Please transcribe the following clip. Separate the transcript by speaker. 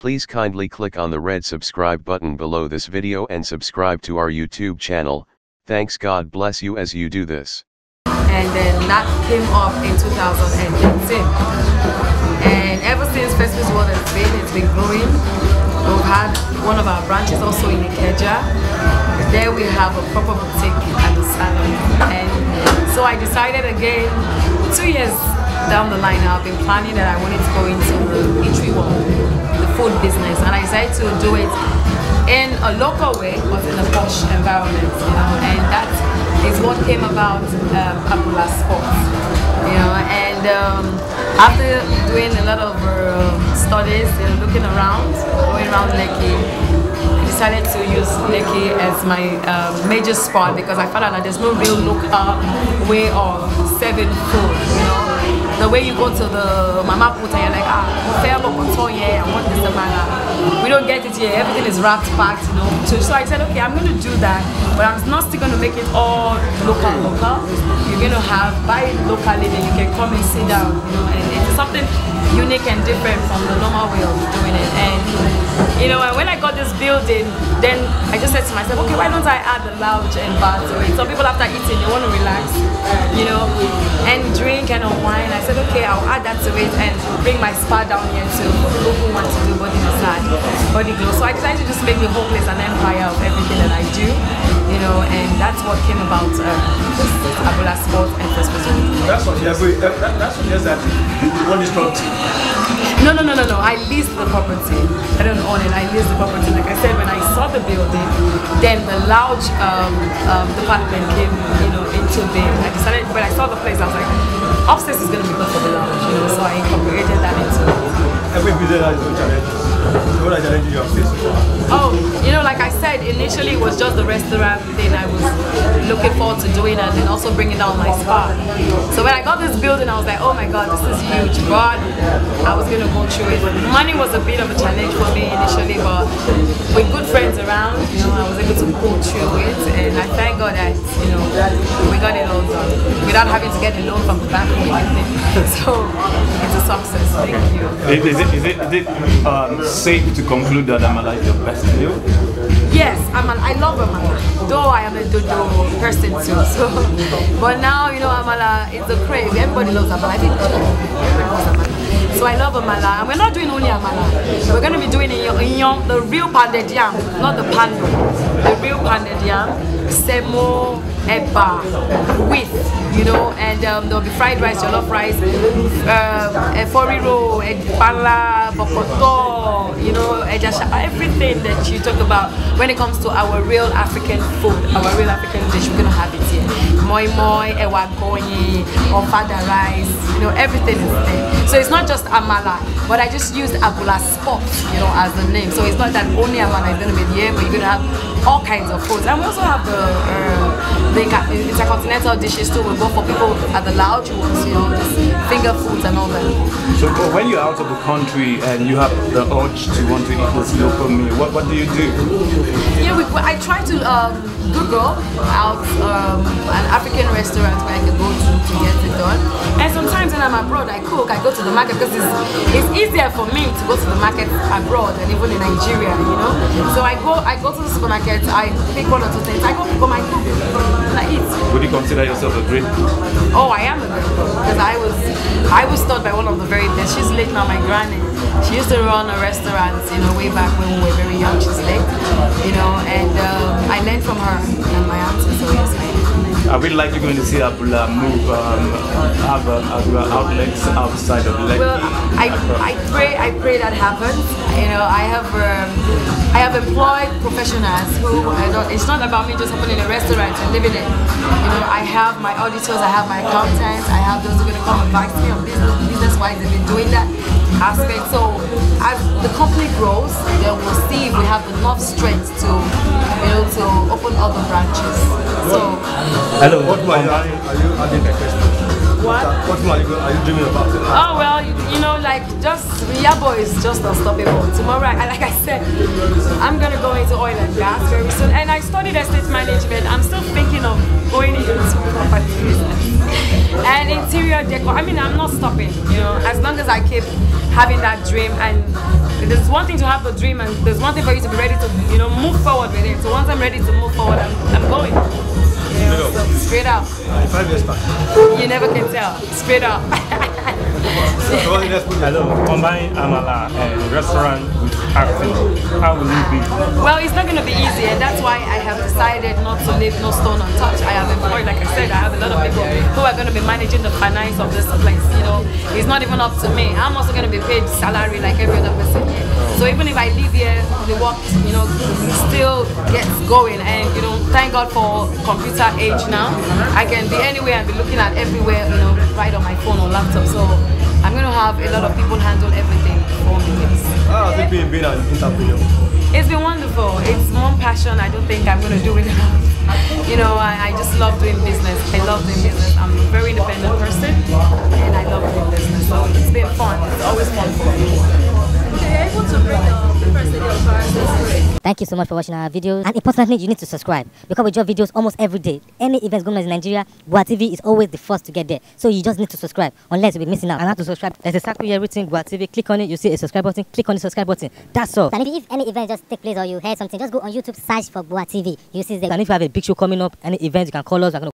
Speaker 1: Please kindly click on the red subscribe button below this video and subscribe to our YouTube channel. Thanks, God bless you as you do this.
Speaker 2: And then that came up in 2013. And ever since Festivus World it's been growing. We've had one of our branches also in Ikeja. There we have a proper boutique at the salon. And so I decided again, 2 years down the line, I've been planning that I wanted to go into the eatery world, the food business, and I decided to do it in a local way, but in a posh environment, you know, and that is what came about Abula Sports, you know, and after doing a lot of studies and looking around, going around Lekki, I decided to use Lekki as my major spot because I found out that there's no real local way of serving food, you know. The way you go to the mama put and you're like, I want this amala. We don't get it here, everything is wrapped, packed, you know. So I said, okay, I'm going to do that, but I'm not still going to make it all local. You're going to buy it locally, then you can come and sit down, you know, and it's something unique and different from the normal way of doing it. And you know, when I got this building, then I just said to myself, okay, why don't I add the lounge and bar to it? Some people after eating, they want to relax, you know, and drink and unwind. I said, okay, I'll add that to it and bring my spa down here too for people who want to do body massage, body glow. So I decided to just make the whole place an empire of everything that I do, you know, and that's what came about Abula Sports and Festivus World.
Speaker 3: That's what yes, that you want this property.
Speaker 2: No. I leased the property. I don't own it. I leased the property. Like I said, when I saw the building, then the lounge department came, you know, into being. I decided when I saw the place, I was like, upstairs is going to be good for the lounge, you know. So I incorporated that into it.
Speaker 3: Every business has its own challenges. What are challenges you have faced so far?
Speaker 2: Oh, you know, like I said, initially it was just the restaurant thing I was looking forward to doing, and then also bringing down my spa. So when I got this building, I was like, oh my God, this is huge. But I was going to go through it. Money was a bit of a challenge for me initially, but with good friends around, you know, I was able to go through it, and I thank God that, you know, we got it all done without having to get a loan from the bank or anything. So it's a success. Thank you.
Speaker 4: Is it safe to conclude that Amala is your best meal?
Speaker 2: Yes, I love Amala, though I am a dodo person too. So, but now, you know, Amala is a crave. Everybody loves Amala. I think everybody loves Amala. So I love Amala, and we're not doing only Amala. We're going to be doing the real pounded yam, not the pando. The real pounded yam, semo, eba, with, you know, and there'll be fried rice, jollof rice, eforiro, bala, bokoto, you know, everything that you talk about when it comes to our real African food, our real African dish. We're gonna have it here. Moi moi, ewa gonyi, ofada rice, you know, everything is there. So it's not just Amala, but I just used Abula Sports, you know, as the name. So it's not that only Amala is gonna be here, but you're gonna have all kinds of foods. And we also have the intercontinental dishes too. We go for people at the lounge who want, you know, just finger foods and all that.
Speaker 4: So when you're out of the country and you have the urge to want to eat this local meal, what do you do?
Speaker 2: Yeah, I try to Google out an African restaurant where I can go to get it done. And sometimes when I'm abroad, I cook. I go to the market because it's easier for me to go to the market abroad than even in Nigeria, you know. So I go to the supermarket. I pick one or two things. I go pick up my cook and I eat.
Speaker 4: Would you consider yourself a great cook?
Speaker 2: Oh, I am a great cook because I was taught by one of the very best. She's late now, my granny. She used to run a restaurant, you know, way back when we were very young. She's late, you know, and I learned from her and my auntie. So yes, I am.
Speaker 4: Are we likely going to see Abula move, have outlets outside of Lekki?
Speaker 2: Well, I pray that happens. You know, I have employed professionals who it's not about me just opening a restaurant and living it. You know, I have my auditors, I have my accountants, I have those who are going to come advise me on business-wise. They've been doing that aspect. So as the company grows, then we'll see if we have enough strength to, you know, to open other branches. So.
Speaker 4: Hello.
Speaker 3: What are you adding a question?
Speaker 2: What
Speaker 3: are you dreaming about?
Speaker 2: Oh well, you know, like just Iyabo is just unstoppable. Tomorrow, like I said, I'm gonna go into oil and gas very soon. And I studied estate management. I'm still thinking of going into property business. And interior decor. I mean, I'm not stopping. You know, as long as I keep having that dream, and there's one thing to have the dream, and there's one thing for you to be ready to, you know, move forward with it. So once I'm ready to move forward, I'm going. You know, so straight up.
Speaker 3: 5 years back.
Speaker 2: You never can tell. Straight up.
Speaker 4: Hello, combine amala and restaurant with acting. How will it be?
Speaker 2: Well, it's not going to be easy, and that's why I have decided not to leave no stone untouched. I have employed, like I said, I have a lot of people who are going to be managing the finance of this place. You know, it's not even up to me. I'm also going to be paid salary like every other person here. So even if I leave here, the work, you know, still gets going. And you know, thank God for computer age now. I can be anywhere and be looking at everywhere, you know, right on my phone or laptop. So I'm going to have a lot of people handle everything for me.
Speaker 3: How has it been being an entrepreneur?
Speaker 2: It's been wonderful. It's one passion. I don't think I'm going to do it enough. You know, I just love doing business. I love doing business. I'm a very independent person, and I love doing business. So it's been fun. It's always fun for me. You're able to bring the person your cars.
Speaker 5: Thank you so much for watching our videos, and importantly, you need to subscribe because we drop videos almost every day. Any events going on in Nigeria, Gua TV is always the first to get there. So you just need to subscribe, unless you'll be missing out. And how to subscribe? There's a circle here written Gua TV. Click on it, you see a subscribe button. Click on the subscribe button. That's all.
Speaker 6: And if any event just take place or you heard something, just go on YouTube, search for Gua TV. You see the.
Speaker 5: And if you have a big show coming up, any event, you can call us. We're gonna